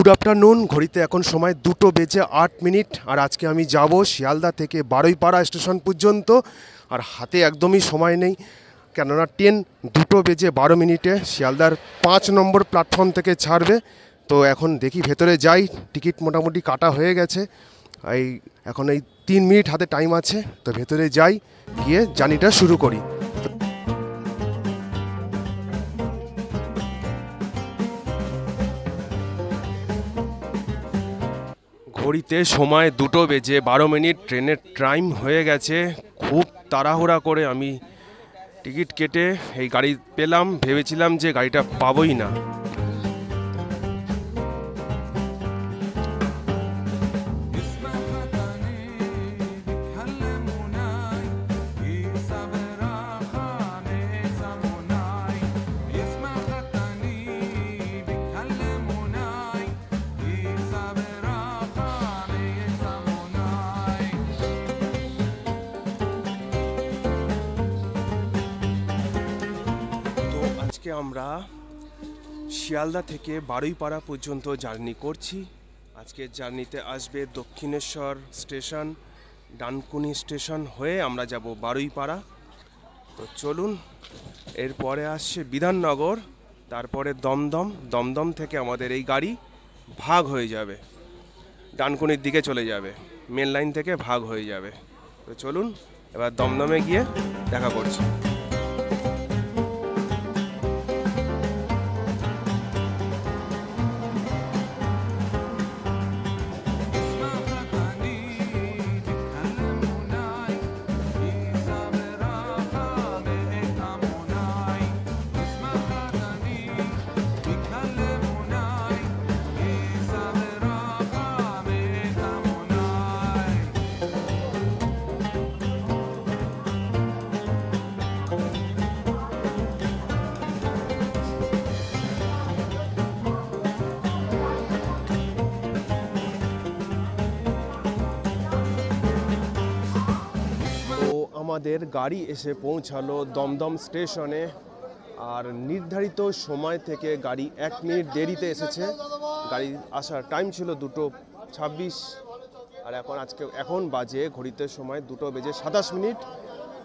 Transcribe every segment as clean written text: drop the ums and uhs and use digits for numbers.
Good afternoon. ঘড়িতে এখন সময় 2:08 আর আজকে আমি যাব শিয়ালদা থেকে বারুইপাড়া স্টেশন পর্যন্ত। আর হাতে একদমই সময় নেই, কেননা ট্রেন 2:12 শিয়ালদার 5 নম্বর প্ল্যাটফর্ম থেকে ছাড়বে। তো এখন দেখি ভেতরে যাই, টিকিট মোটামুটি কাটা হয়ে গেছে। এখন এই 3 মিনিট হাতে টাইম আছে, তো ভেতরে যাই, গিয়ে জার্নিটা শুরু করি। ঘড়িতে সময় 2:12, ট্রেনের টাইম হয়ে গেছে। খুব তাড়াহুড়া করে আমি টিকিট কেটে এই গাড়ি পেলাম, ভেবেছিলাম যে গাড়িটা পাবোই না। আমরা শিয়ালদা থেকে বারুইপাড়া পর্যন্ত জার্নি করছি। আজকের জার্নিতে আসবে দক্ষিণেশ্বর স্টেশন, ডানকুনি স্টেশন হয়ে আমরা যাব বারুইপাড়া। তো চলুন, এরপরে আসছে বিধাননগর, তারপরে দমদম। দমদম থেকে আমাদের এই গাড়ি ভাগ হয়ে যাবে, ডানকুনির দিকে চলে যাবে, মেন লাইন থেকে ভাগ হয়ে যাবে। তো চলুন এবার দমদমে গিয়ে দেখা করছি। আমাদের গাড়ি এসে পৌঁছালো দমদম স্টেশনে, আর নির্ধারিত সময় থেকে গাড়ি 1 মিনিট দেরিতে এসেছে। গাড়ি আসার টাইম ছিল 2:26, আর এখন বাজে ঘড়িতে সময় 2:27।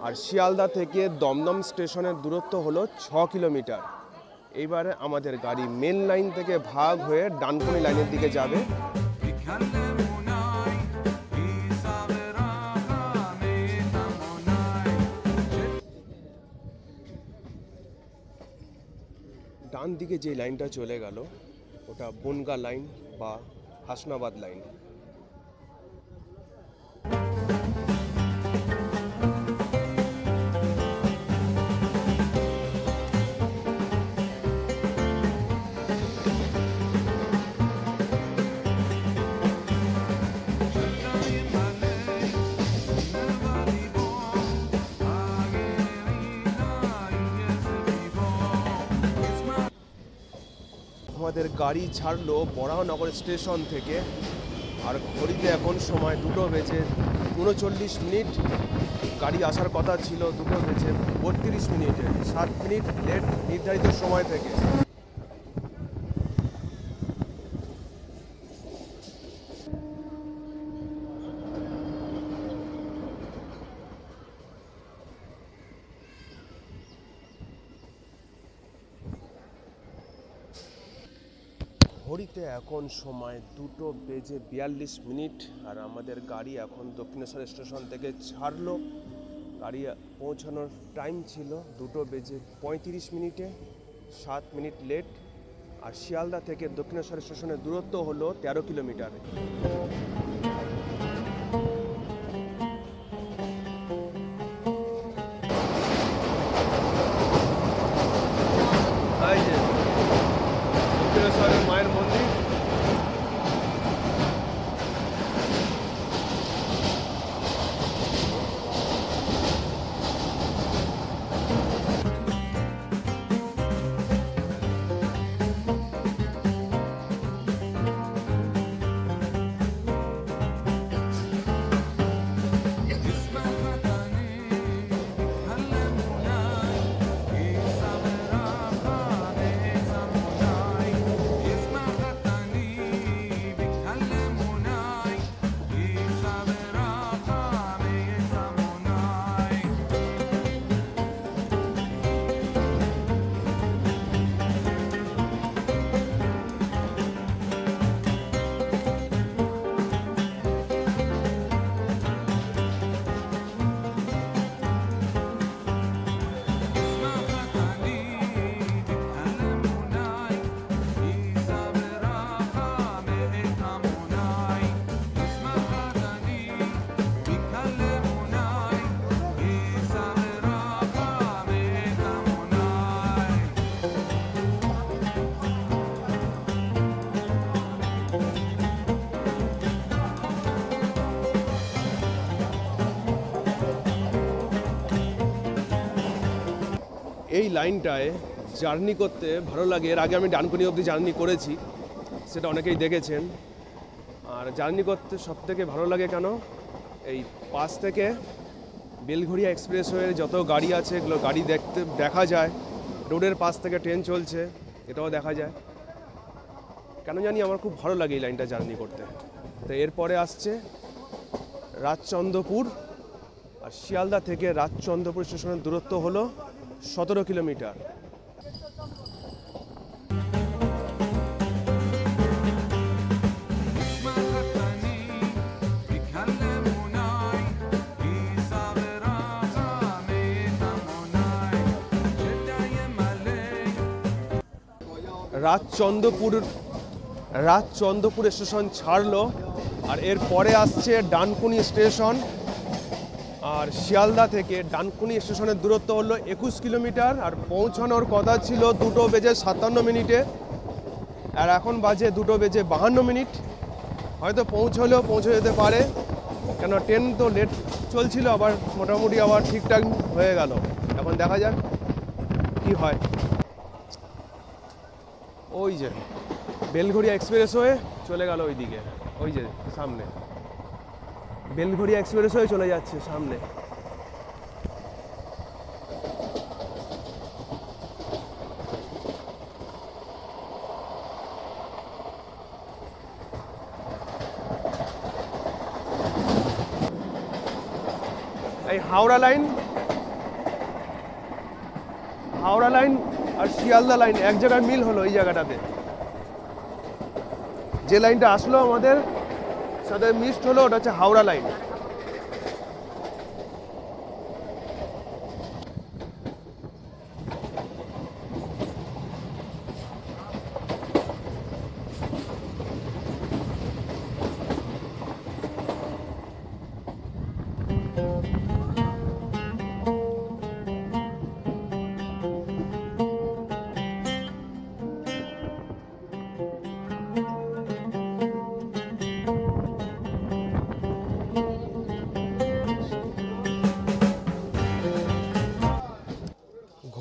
আর শিয়ালদা থেকে দমদম স্টেশনের দূরত্ব হলো 6 কিলোমিটার। এইবারে আমাদের গাড়ি মেন লাইন থেকে ভাগ হয়ে ডানকুনি লাইনের দিকে যাবে। ডান দিকে যে লাইনটা চলে গেল ওটা বনগা লাইন বা হাসনাবাদ লাইন। আমাদের গাড়ি ছাড়লো বরাহনগর স্টেশন থেকে, আর ঘড়িতে এখন সময় 2:39। গাড়ি আসার কথা ছিল 2:32, 7 মিনিট লেট নির্ধারিত সময় থেকে। ঘড়িতে এখন সময় 2:42, আর আমাদের গাড়ি এখন দক্ষিণেশ্বর স্টেশন থেকে ছাড়লো। গাড়ি পৌঁছানোর টাইম ছিল 2:35, 7 মিনিট লেট। আর শিয়ালদা থেকে দক্ষিণেশ্বর স্টেশনের দূরত্ব হলো 13 কিলোমিটার। মায়ের মন্দির। এই লাইনটায় জার্নি করতে ভালো লাগে। এর আগে আমি ডানকুনি অবধি জার্নি করেছি, সেটা অনেকেই দেখেছেন। আর জার্নি করতে সবথেকে ভালো লাগে কেন, এই পাশ থেকে বেলঘরিয়া এক্সপ্রেসওয়ের যত গাড়ি আছে এগুলো গাড়ি দেখা যায়, রোডের পাশ থেকে ট্রেন চলছে এটাও দেখা যায়। কেন জানি আমার খুব ভালো লাগে এই লাইনটা জার্নি করতে। তো এরপরে আসছে রাজচন্দ্রপুর, আর শিয়ালদা থেকে রাজচন্দ্রপুর স্টেশনের দূরত্ব হলো 17 কিলোমিটার। রাজচন্দ্রপুর স্টেশন ছাড়লো, আর এরপরে আসছে ডানকুনি স্টেশন। আর শিয়ালদা থেকে ডানকুনি স্টেশনের দূরত্ব হলো 21 কিলোমিটার, আর পৌঁছানোর কথা ছিল 2:57 আর এখন বাজে 2:52। হয়তো পৌঁছে যেতে পারে, কেন ট্রেন তো লেট চলছিল, আবার মোটামুটি আবার ঠিকঠাক হয়ে গেল। এখন দেখা যাক কি হয়। ওই যে বেলঘরিয়া এক্সপ্রেসওয়ে চলে গেল ওইদিকে, ওই যে সামনে বেলঘরিয়া এক্সপ্রেসওয়ে চলে যাচ্ছে সামনে। এই হাওড়া লাইন আর শিয়ালদা লাইন এক জায়গায় মিল হলো এই জায়গাটাতে। যে লাইনটা আসলো আমাদের সাথে মিসড হলো, ওটা হচ্ছে হাওড়া লাইন।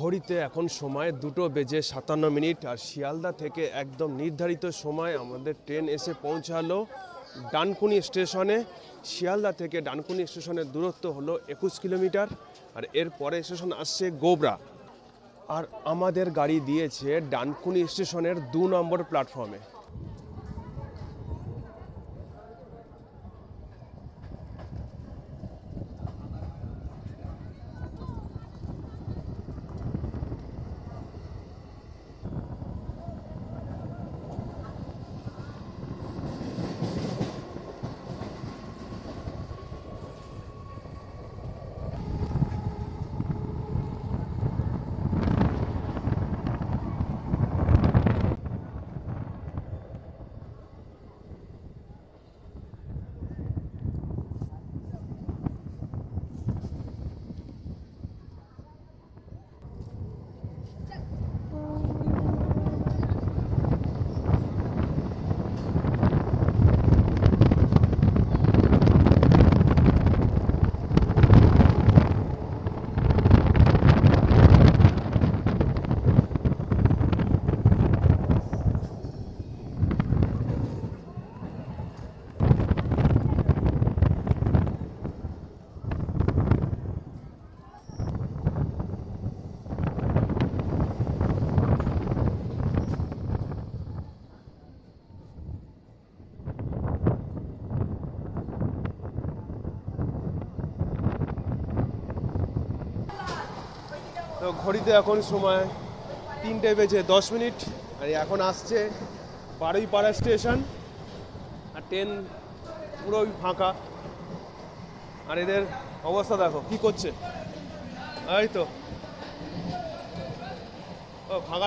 ঘড়িতে এখন সময় 2:57, আর শিয়ালদা থেকে একদম নির্ধারিত সময় আমাদের ট্রেন এসে পৌঁছালো ডানকুনি স্টেশনে। শিয়ালদা থেকে ডানকুনি স্টেশনের দূরত্ব হলো 21 কিলোমিটার, আর এরপরে স্টেশন আসছে গোবরা। আর আমাদের গাড়ি দিয়েছে ডানকুনি স্টেশনের 2 নম্বর প্ল্যাটফর্মে। তো ঘড়িতে এখন সময় 3:10, আর এখন আসছে বারুইপাড়া স্টেশন। আর ট্রেন পুরোই ফাঁকা, আর এদের অবস্থা দেখো কি করছে। এই তো ফাঁকা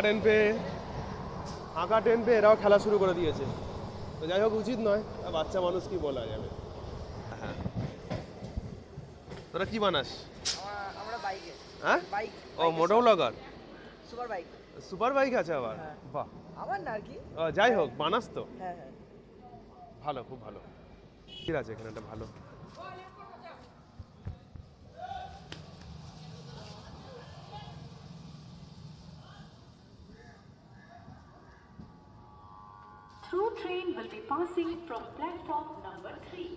ট্রেন পেয়ে এরাও খেলা শুরু করে দিয়েছে। তো যাই হোক, উচিত নয়, বাচ্চা মানুষ কি বলা যাবে। হ্যাঁ, তোরা কি বানাস? হ্যাঁ, ও মোটো ব্লগার, সুপার বাইক আছে আবার। বাহ, আমার না আর কি, যাই হোক বানাস তো। হ্যাঁ হ্যাঁ, ভালো, খুব ভালো। ঠিক আছে, এখানে একটা ভালো। Through train will be passing from platform number 3.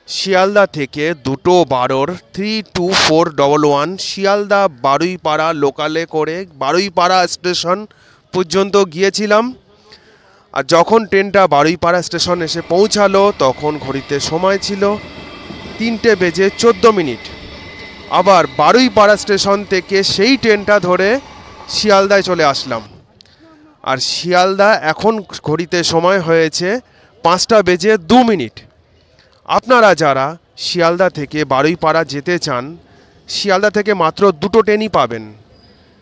Sealdah থেকে 2:12 32411 শিয়ালদা বারুইপাড়া লোকালে করে বারুইপাড়া স্টেশন পর্যন্ত গিয়েছিলাম। আর যখন ট্রেনটা বারুইপাড়া স্টেশন এসে পৌঁছালো তখন ঘড়িতে সময় ছিল 3:14 আবার বারুইপাড়া স্টেশন থেকে সেই ট্রেনটা ধরে শিয়ালদায় চলে আসলাম। আর শিয়ালদা এখন ঘড়িতে সময় হয়েছে 5:02। আপনারা যারা শিয়ালদা থেকে বারুইপাড়া যেতে চান, শিয়ালদা থেকে মাত্র দুটো ট্রেনই পাবেন।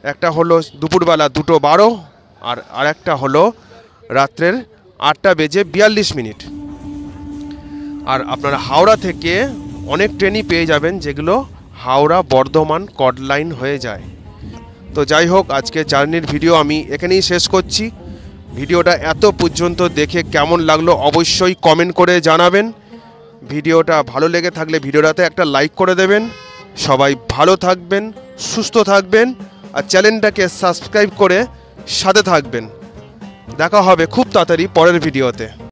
একটা হলো দুপুরবেলা 2:12 আর আরেকটা হলো রাত্রের 8:42। আর আপনারা হাওড়া থেকে অনেক ট্রেনই পেয়ে যাবেন যেগুলো হাওড়া বর্ধমান কড লাইন হয়ে যায়। তো যাই হোক, আজকে জার্নির ভিডিও আমি এখানেই শেষ করছি। ভিডিওটা এত পর্যন্ত দেখে কেমন লাগলো অবশ্যই কমেন্ট করে জানাবেন। ভিডিওটা ভালো লেগে থাকলে ভিডিওটাতে একটা লাইক করে দেবেন। সবাই ভালো থাকবেন, সুস্থ থাকবেন আর চ্যানেলটাকে সাবস্ক্রাইব করে সাথে থাকবেন। দেখা হবে খুব তাড়াতাড়ি পরের ভিডিওতে।